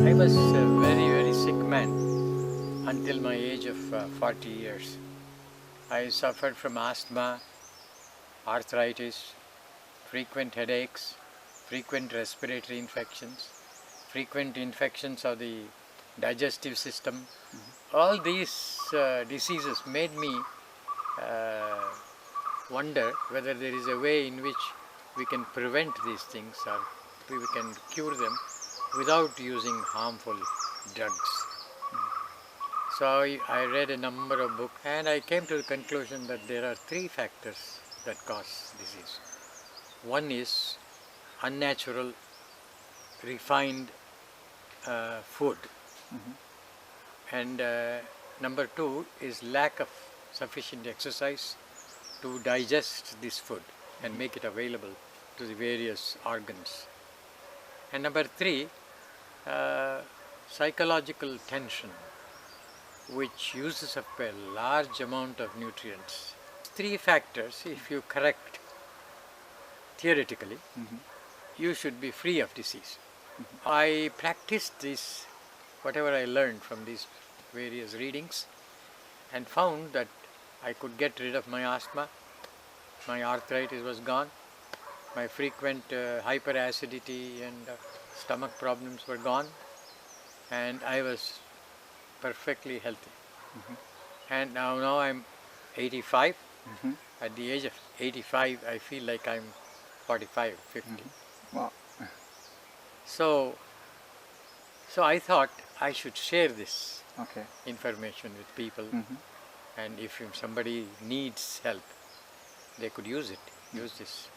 I was a very sick man until my age of 40 years. I suffered from asthma, arthritis, frequent headaches, frequent respiratory infections, frequent infections of the digestive system. All these diseases made me wonder whether there is a way in which we can prevent these things or we can cure them without using harmful drugs. So I read a number of books and I came to the conclusion that there are three factors that cause disease. One is unnatural, refined food. And number two is lack of sufficient exercise to digest this food and make it available to the various organs. And number three, psychological tension, which uses up a large amount of nutrients. Three factors, if you correct theoretically, you should be free of disease. I practiced this, whatever I learned from these various readings, and found that I could get rid of my asthma, my arthritis was gone, my frequent hyperacidity and stomach problems were gone, and I was perfectly healthy. And now I'm 85. At the age of 85, I feel like I'm 45, 50. Wow. So I thought I should share this Okay. information with people, and if somebody needs help, they could use this.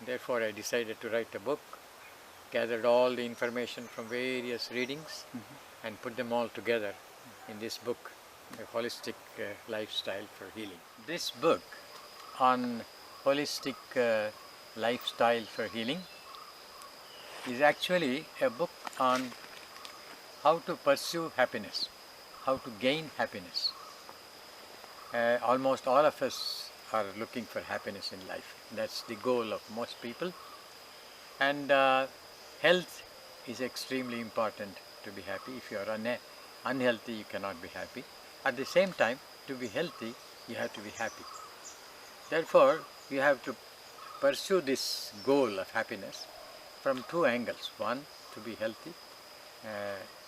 Therefore, I decided to write a book, gathered all the information from various readings, and put them all together in this book, A Holistic Lifestyle for Healing. This book on holistic lifestyle for healing is actually a book on how to pursue happiness, how to gain happiness. Almost all of us are looking for happiness in life. That's the goal of most people. And health is extremely important to be happy. If you are unhealthy, you cannot be happy. At the same time, to be healthy, you have to be happy. Therefore, you have to pursue this goal of happiness from two angles. One, to be healthy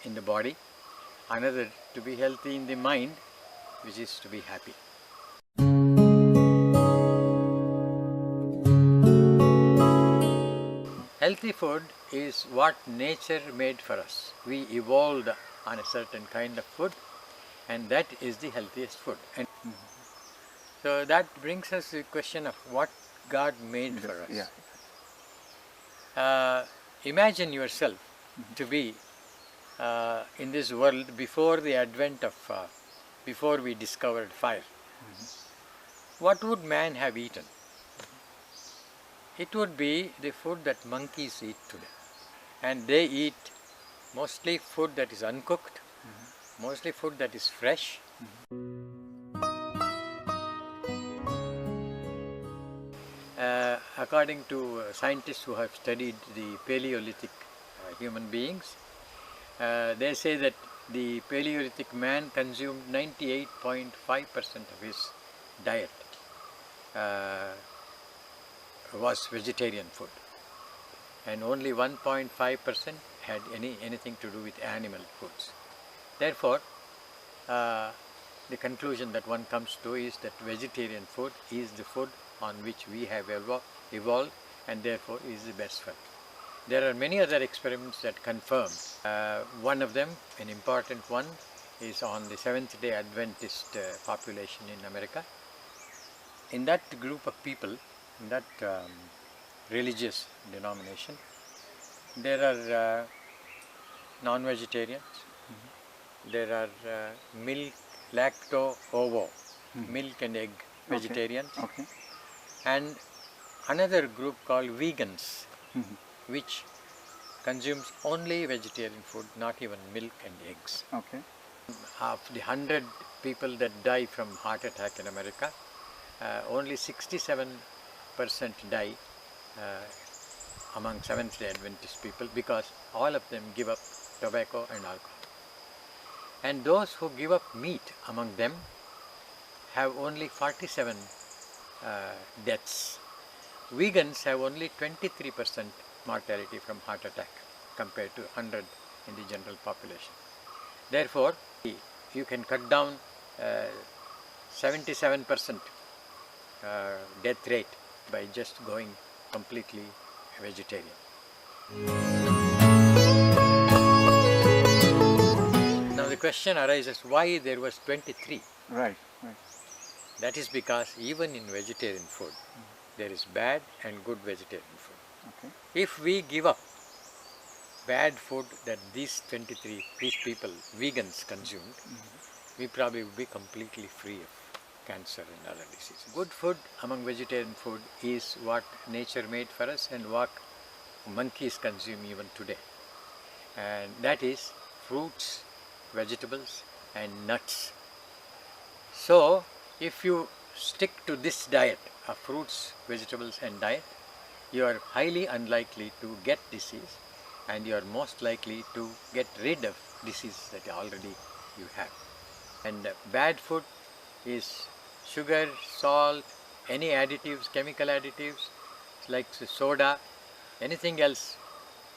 in the body. Another, to be healthy in the mind, which is to be happy. Healthy food is what nature made for us. We evolved on a certain kind of food, and that is the healthiest food. And so that brings us to the question of what God made for us. Yeah. Imagine yourself to be in this world before the advent of, before we discovered fire. What would man have eaten? It would be the food that monkeys eat today. And they eat mostly food that is uncooked, mostly food that is fresh. According to scientists who have studied the Paleolithic human beings, they say that the Paleolithic man consumed 98.5% of his diet was vegetarian food, and only 1.5% had anything to do with animal foods. Therefore, the conclusion that one comes to is that vegetarian food is the food on which we have evolved, and therefore is the best food. There are many other experiments that confirm. One of them, an important one, is on the Seventh-day Adventist population in America. In that group of people, in that religious denomination, there are non-vegetarians, there are lacto-ovo, milk and egg vegetarians, and another group called vegans, which consumes only vegetarian food, not even milk and eggs. Of the 100 people that die from heart attack in America, only 67% die among Seventh-day Adventist people, because all of them give up tobacco and alcohol. And those who give up meat among them have only 47 deaths. Vegans have only 23% mortality from heart attack compared to 100 in the general population. Therefore, you can cut down 77% death rate by just going completely vegetarian. Now the question arises, why there was 23? Right. That is because even in vegetarian food, there is bad and good vegetarian food. Okay. If we give up bad food that these people, vegans, consumed, we probably would be completely free of cancer and other diseases. Good food among vegetarian food is what nature made for us and what monkeys consume even today. And that is fruits, vegetables and nuts. So, if you stick to this diet of fruits, vegetables and diet, you are highly unlikely to get disease, and you are most likely to get rid of disease that already you have. And bad food is sugar, salt, any additives, chemical additives like soda, anything else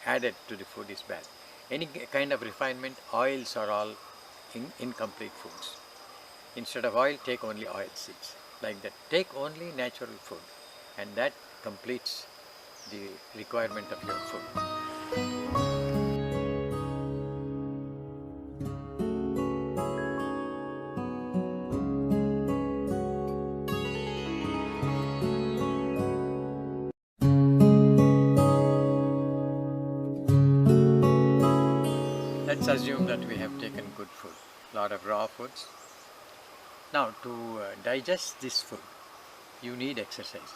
added to the food is bad. Any kind of refinement, oils are all incomplete foods. Instead of oil, take only oil seeds. Like that, take only natural food, and that completes the requirement of your food. Let's assume that we have taken good food, lot of raw foods. Now, to digest this food, you need exercise.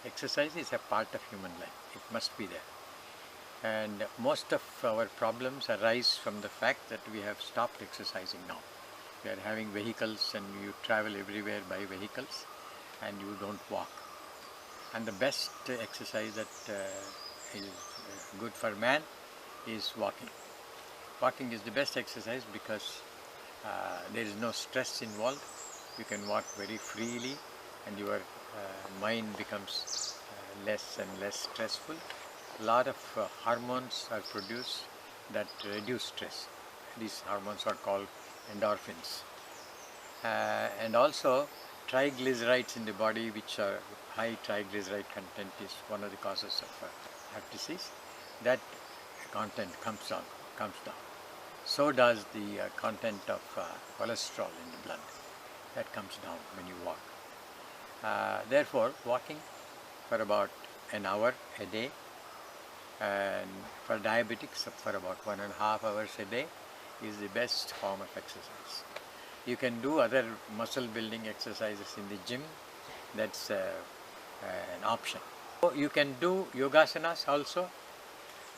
Exercise is a part of human life. It must be there. And most of our problems arise from the fact that we have stopped exercising now. We are having vehicles and you travel everywhere by vehicles and you don't walk. And the best exercise that is good for man is walking. Walking is the best exercise because there is no stress involved. You can walk very freely and your mind becomes less and less stressful. A lot of hormones are produced that reduce stress. These hormones are called endorphins. And also triglycerides in the body, which are high triglyceride content, is one of the causes of heart disease. That content comes down. So does the content of cholesterol in the blood. That comes down when you walk. Therefore, walking for about an hour a day, and for diabetics for about 1.5 hours a day is the best form of exercise. You can do other muscle building exercises in the gym. That's an option. So you can do yogasanas also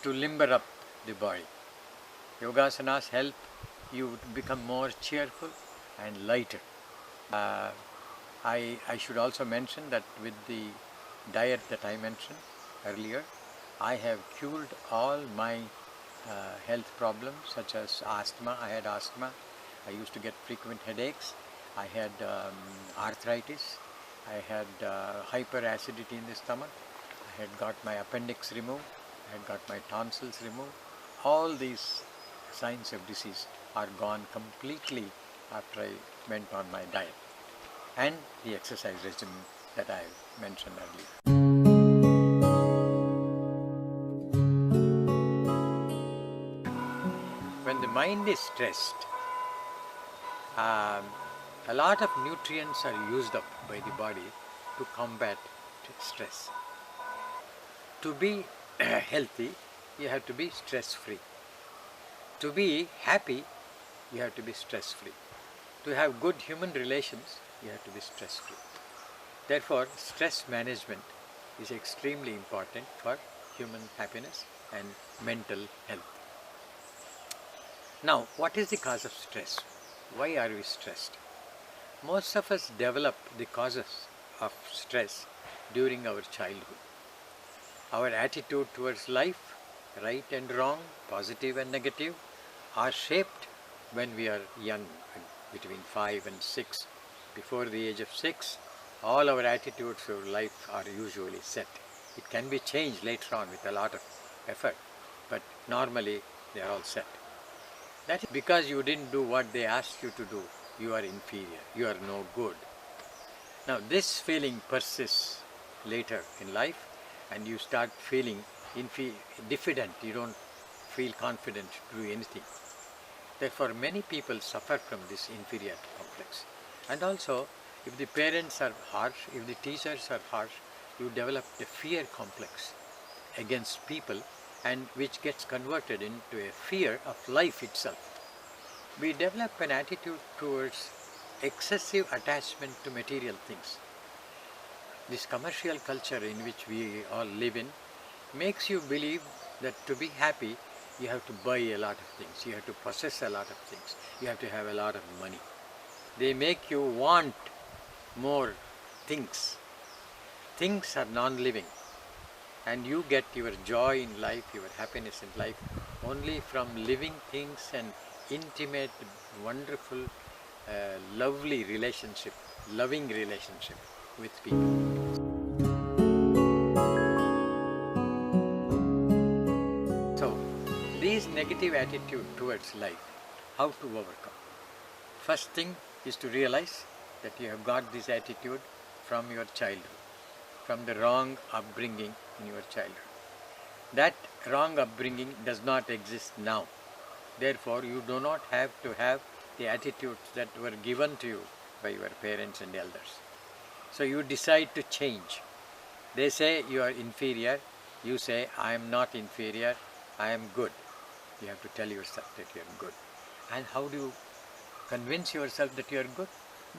to limber up the body. Yogasanas help you become more cheerful and lighter. I should also mention that with the diet that I mentioned earlier, I have cured all my health problems such as asthma. I had asthma. I used to get frequent headaches. I had arthritis. I had hyperacidity in the stomach. I had got my appendix removed. I had got my tonsils removed. All these signs of disease are gone completely after I went on my diet and the exercise regimen that I mentioned earlier. When the mind is stressed, a lot of nutrients are used up by the body to combat stress. To be healthy, you have to be stress-free. To be happy, you have to be stress-free. To have good human relations, you have to be stress-free. Therefore, stress management is extremely important for human happiness and mental health. Now, what is the cause of stress? Why are we stressed? Most of us develop the causes of stress during our childhood. Our attitude towards life, right and wrong, positive and negative, are shaped when we are young, between 5 and 6. Before the age of 6, all our attitudes toward life are usually set. It can be changed later on with a lot of effort, but normally they are all set. That is because you didn't do what they asked you to do. You are inferior, you are no good. Now this feeling persists later in life, and you start feeling diffident, you don't feel confident to do anything. Therefore many people suffer from this inferiority complex. And also, if the parents are harsh, if the teachers are harsh, you develop a fear complex against people, and which gets converted into a fear of life itself. We develop an attitude towards excessive attachment to material things. This commercial culture in which we all live in makes you believe that to be happy you have to buy a lot of things, you have to possess a lot of things, you have to have a lot of money. They make you want more things. Things are non-living, and you get your joy in life, your happiness in life only from living things and intimate, wonderful, lovely relationship, loving relationship with people. So, these negative attitude towards life, how to overcome? First thing is to realize that you have got this attitude from your childhood, from the wrong upbringing in your childhood. That wrong upbringing does not exist now. Therefore, you do not have to have the attitudes that were given to you by your parents and elders. So you decide to change. They say you are inferior, you say I am not inferior, I am good. You have to tell yourself that you are good. And how do you convince yourself that you are good?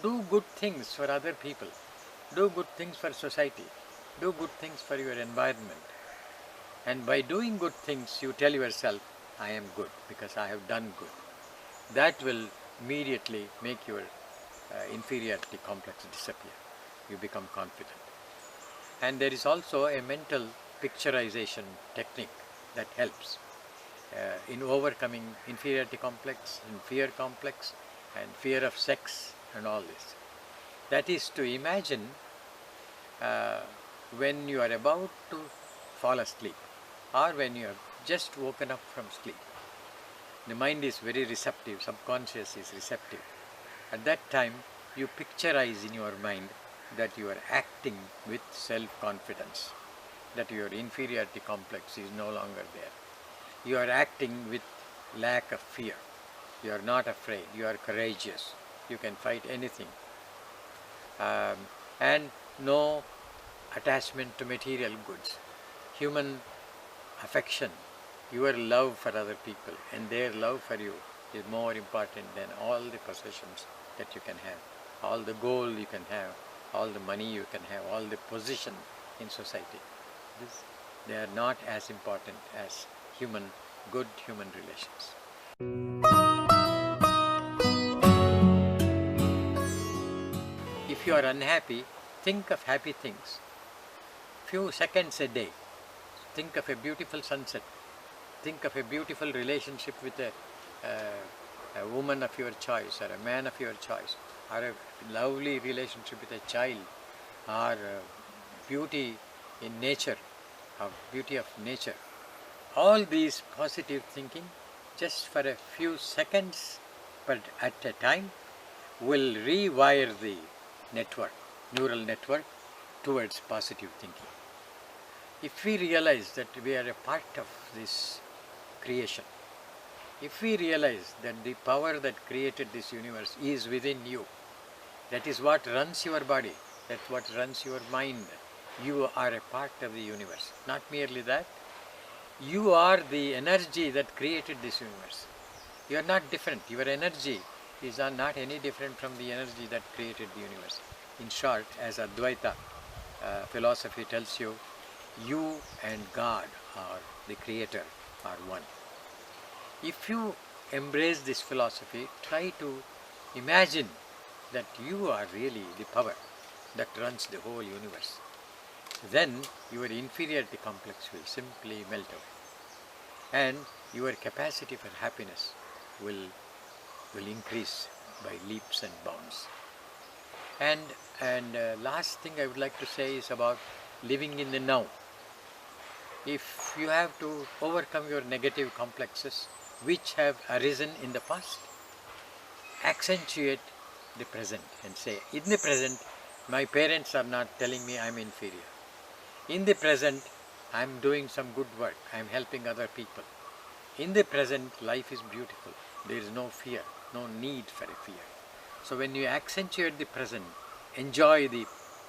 Do good things for other people. Do good things for society. Do good things for your environment. And by doing good things, you tell yourself, I am good because I have done good. That will immediately make your inferiority complex disappear. You become confident. And there is also a mental picturization technique that helps in overcoming inferiority complex, and fear complex, and fear of sex and all this. That is to imagine when you are about to fall asleep, or when you have just woken up from sleep. The mind is very receptive, subconscious is receptive. At that time, you picturize in your mind that you are acting with self-confidence, that your inferiority complex is no longer there. You are acting with lack of fear. You are not afraid, you are courageous, you can fight anything. And no attachment to material goods. Human affection, your love for other people and their love for you is more important than all the possessions that you can have, all the gold you can have, all the money you can have, all the position in society. They are not as important as good human relations. If you are unhappy, think of happy things. Few seconds a day. Think of a beautiful sunset. Think of a beautiful relationship with a woman of your choice, or a man of your choice, or a lovely relationship with a child, or beauty in nature, or beauty of nature. All these positive thinking, just for a few seconds but at a time, will rewire the neural network towards positive thinking. If we realize that we are a part of this creation, if we realize that the power that created this universe is within you, that is what runs your body, that's what runs your mind, you are a part of the universe. Not merely that, you are the energy that created this universe. You are not different. Your energy is not any different from the energy that created the universe. In short, as Advaita philosophy tells you, you and God, or the Creator, are one. If you embrace this philosophy, try to imagine that you are really the power that runs the whole universe. then your inferiority complex will simply melt away. And your capacity for happiness will increase by leaps and bounds. And last thing I would like to say is about living in the now. If you have to overcome your negative complexes which have arisen in the past, accentuate the present and say, in the present, my parents are not telling me I am inferior. In the present, I am doing some good work, I am helping other people. In the present, life is beautiful. There is no fear, no need for a fear. So when you accentuate the present, enjoy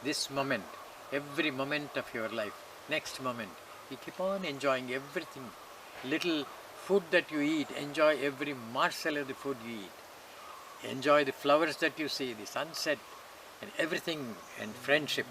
this moment, every moment of your life, next moment, you keep on enjoying everything. Little food that you eat, enjoy every morsel of the food you eat. Enjoy the flowers that you see, the sunset, and everything, and friendship.